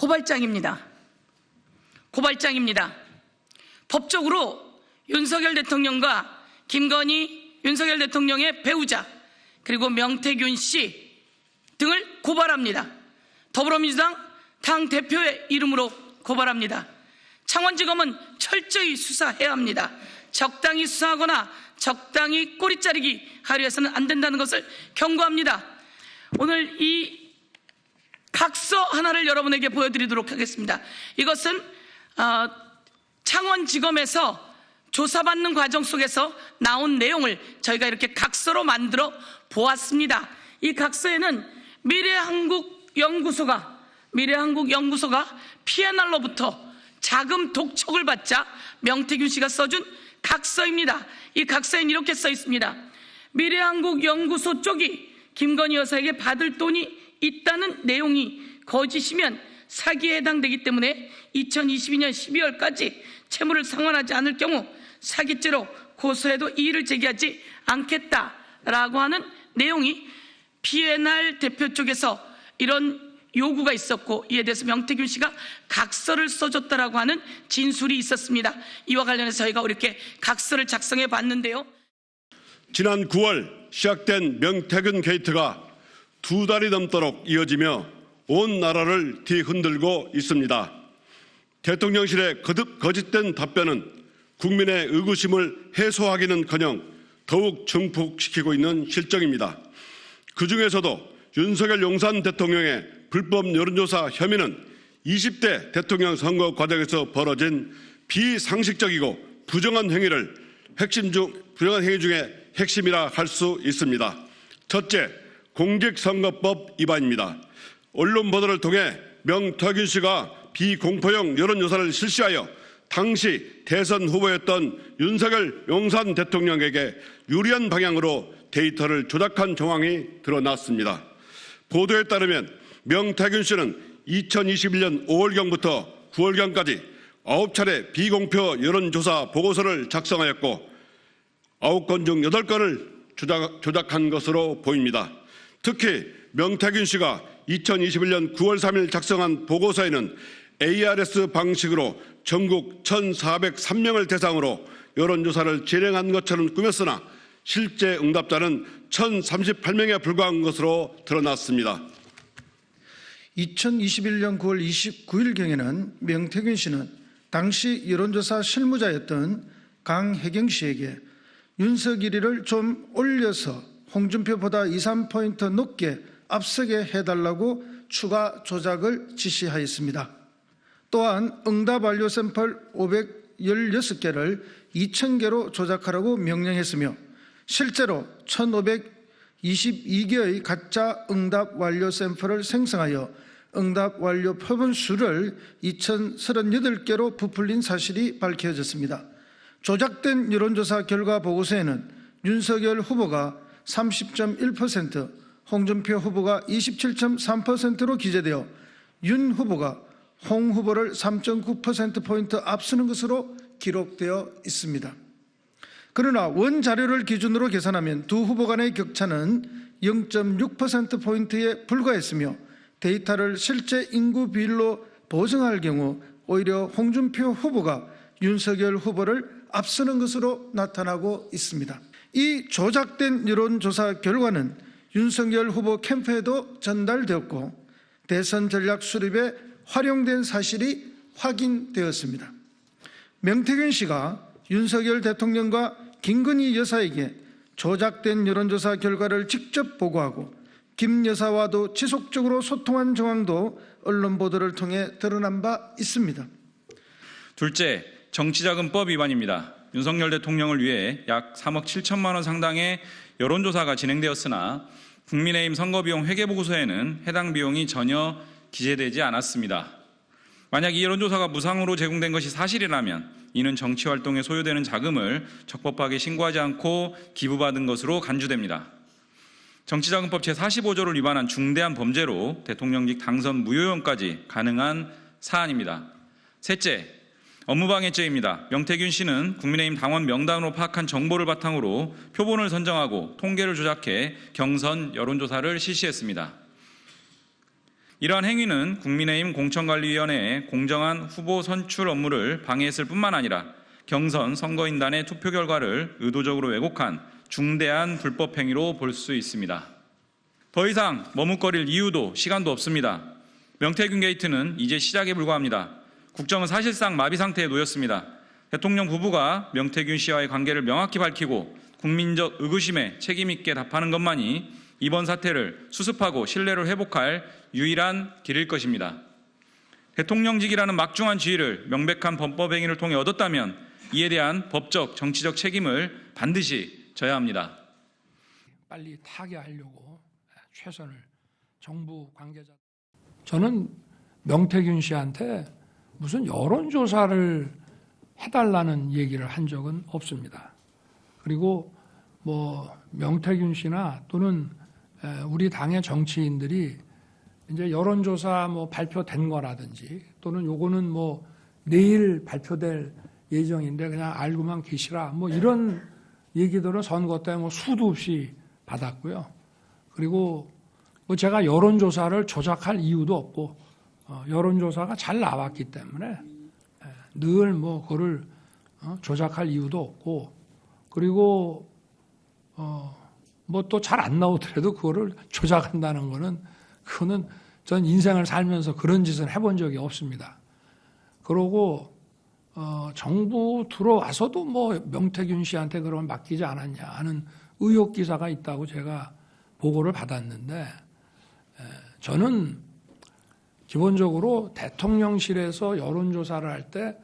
고발장입니다. 고발장입니다. 법적으로 윤석열 대통령과 김건희 윤석열 대통령의 배우자 그리고 명태균 씨 등을 고발합니다. 더불어민주당 당대표의 이름으로 고발합니다. 창원지검은 철저히 수사해야 합니다. 적당히 수사하거나 적당히 꼬리 자르기 하려 해서는 안 된다는 것을 경고합니다. 오늘 이 각서 하나를 여러분에게 보여드리도록 하겠습니다. 이것은 창원지검에서 조사받는 과정 속에서 나온 내용을 저희가 이렇게 각서로 만들어 보았습니다. 이 각서에는 미래한국연구소가 PNR로부터 자금 독촉을 받자 명태균 씨가 써준 각서입니다. 이 각서에는 이렇게 써 있습니다. 미래한국연구소 쪽이 김건희 여사에게 받을 돈이 있다는 내용이 거짓이면 사기에 해당되기 때문에 2022년 12월까지 채무를 상환하지 않을 경우 사기죄로 고소해도 이의를 제기하지 않겠다라고 하는 내용이 PNR 대표 쪽에서 이런 요구가 있었고, 이에 대해서 명태균 씨가 각서를 써줬다라고 하는 진술이 있었습니다. 이와 관련해서 저희가 이렇게 각서를 작성해 봤는데요. 지난 9월 시작된 명태균 게이트가 2달이 넘도록 이어지며 온 나라를 뒤흔들고 있습니다. 대통령실의 거짓된 답변은 국민의 의구심을 해소하기는커녕 더욱 증폭시키고 있는 실정입니다. 그중에서도 윤석열 용산 대통령의 불법 여론조사 혐의는 20대 대통령 선거 과정에서 벌어진 비상식적이고 부정한 행위 중에 핵심이라 할 수 있습니다. 첫째, 공직선거법 위반입니다. 언론 보도를 통해 명태균 씨가 비공포형 여론조사를 실시하여 당시 대선 후보였던 윤석열 용산 대통령에게 유리한 방향으로 데이터를 조작한 정황이 드러났습니다. 보도에 따르면 명태균 씨는 2021년 5월경부터 9월경까지 9차례 비공표 여론조사 보고서를 작성하였고 9건 중 8건을 조작한 것으로 보입니다. 특히 명태균 씨가 2021년 9월 3일 작성한 보고서에는 ARS 방식으로 전국 1,403명을 대상으로 여론조사를 진행한 것처럼 꾸몄으나 실제 응답자는 1,038명에 불과한 것으로 드러났습니다. 2021년 9월 29일경에는 명태균 씨는 당시 여론조사 실무자였던 강혜경 씨에게 윤석열이를 좀 올려서 홍준표보다 2, 3포인트 높게 앞서게 해달라고 추가 조작을 지시하였습니다. 또한 응답 완료 샘플 516개를 2000개로 조작하라고 명령했으며 실제로 1522개의 가짜 응답 완료 샘플을 생성하여 응답 완료 표본 수를 2038개로 부풀린 사실이 밝혀졌습니다. 조작된 여론조사 결과 보고서에는 윤석열 후보가 30.1%, 홍준표 후보가 27.3%로 기재되어 윤 후보가 홍 후보를 3.9%포인트 앞서는 것으로 기록되어 있습니다. 그러나 원자료를 기준으로 계산하면 두 후보 간의 격차는 0.6%포인트에 불과했으며 데이터를 실제 인구 비율로 보정할 경우 오히려 홍준표 후보가 윤석열 후보를 앞서는 것으로 나타나고 있습니다. 이 조작된 여론조사 결과는 윤석열 후보 캠프에도 전달되었고 대선 전략 수립에 활용된 사실이 확인되었습니다. 명태균 씨가 윤석열 대통령과 김건희 여사에게 조작된 여론조사 결과를 직접 보고하고 김 여사와도 지속적으로 소통한 정황도 언론 보도를 통해 드러난 바 있습니다. 둘째, 정치자금법 위반입니다. 윤석열 대통령을 위해 약 3억 7천만 원 상당의 여론조사가 진행되었으나 국민의힘 선거비용 회계보고서에는 해당 비용이 전혀 기재되지 않았습니다. 만약 이 여론조사가 무상으로 제공된 것이 사실이라면 이는 정치활동에 소요되는 자금을 적법하게 신고하지 않고 기부받은 것으로 간주됩니다. 정치자금법 제45조를 위반한 중대한 범죄로 대통령직 당선 무효용까지 가능한 사안입니다. 셋째, 업무방해죄입니다. 명태균 씨는 국민의힘 당원 명단으로 파악한 정보를 바탕으로 표본을 선정하고 통계를 조작해 경선 여론조사를 실시했습니다. 이러한 행위는 국민의힘 공천관리위원회의 공정한 후보 선출 업무를 방해했을 뿐만 아니라 경선 선거인단의 투표 결과를 의도적으로 왜곡한 중대한 불법 행위로 볼 수 있습니다. 더 이상 머뭇거릴 이유도 시간도 없습니다. 명태균 게이트는 이제 시작에 불과합니다. 국정은 사실상 마비 상태에 놓였습니다. 대통령 부부가 명태균 씨와의 관계를 명확히 밝히고 국민적 의구심에 책임있게 답하는 것만이 이번 사태를 수습하고 신뢰를 회복할 유일한 길일 것입니다. 대통령직이라는 막중한 지위를 명백한 범법 행위를 통해 얻었다면 이에 대한 법적, 정치적 책임을 반드시 져야 합니다. 빨리 타개하려고 최선을 정부 관계자. 저는 명태균 씨한테 무슨 여론조사를 해달라는 얘기를 한 적은 없습니다. 그리고 뭐 명태균 씨나 또는 우리 당의 정치인들이 이제 여론조사 뭐 발표된 거라든지 또는 요거는 뭐 내일 발표될 예정인데 그냥 알고만 계시라 뭐 이런 얘기들은 선거 때 뭐 수도 없이 받았고요. 그리고 뭐 제가 여론조사를 조작할 이유도 없고 여론조사가 잘 나왔기 때문에 늘 뭐 그거를 조작할 이유도 없고 그리고 뭐 또 잘 안 나오더라도 그거를 조작한다는 거는 그거는 전 인생을 살면서 그런 짓은 해본 적이 없습니다. 그러고 정부 들어와서도 뭐 명태균 씨한테 그러면 맡기지 않았냐 하는 의혹 기사가 있다고 제가 보고를 받았는데 저는 기본적으로 대통령실에서 여론조사를 할 때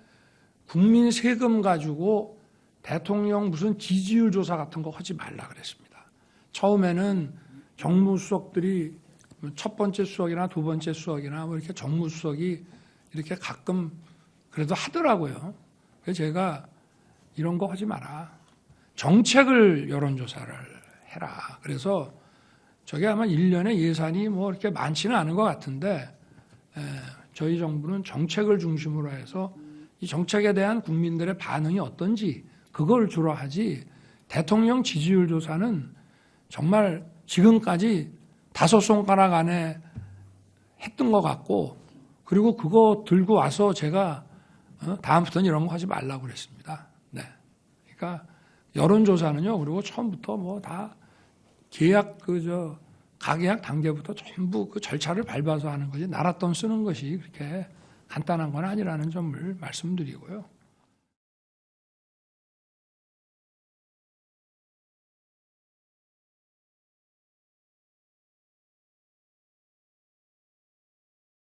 국민 세금 가지고 대통령 무슨 지지율 조사 같은 거 하지 말라 그랬습니다. 처음에는 정무수석들이 첫 번째 수석이나 두 번째 수석이나 뭐 이렇게 정무수석이 이렇게 가끔 그래도 하더라고요. 그래서 제가 이런 거 하지 마라. 정책을 여론조사를 해라. 그래서 저게 아마 1년에 예산이 뭐 이렇게 많지는 않은 것 같은데 저희 정부는 정책을 중심으로 해서 이 정책에 대한 국민들의 반응이 어떤지 그걸 주로 하지 대통령 지지율 조사는 정말 지금까지 5손가락 안에 했던 것 같고 그리고 그거 들고 와서 제가 다음부터는 이런 거 하지 말라고 그랬습니다. 네. 그러니까 여론조사는요. 그리고 처음부터 뭐 다 계약 가계약 단계부터 전부 그 절차를 밟아서 하는 거지 나라 돈 쓰는 것이 그렇게 간단한 건 아니라는 점을 말씀드리고요.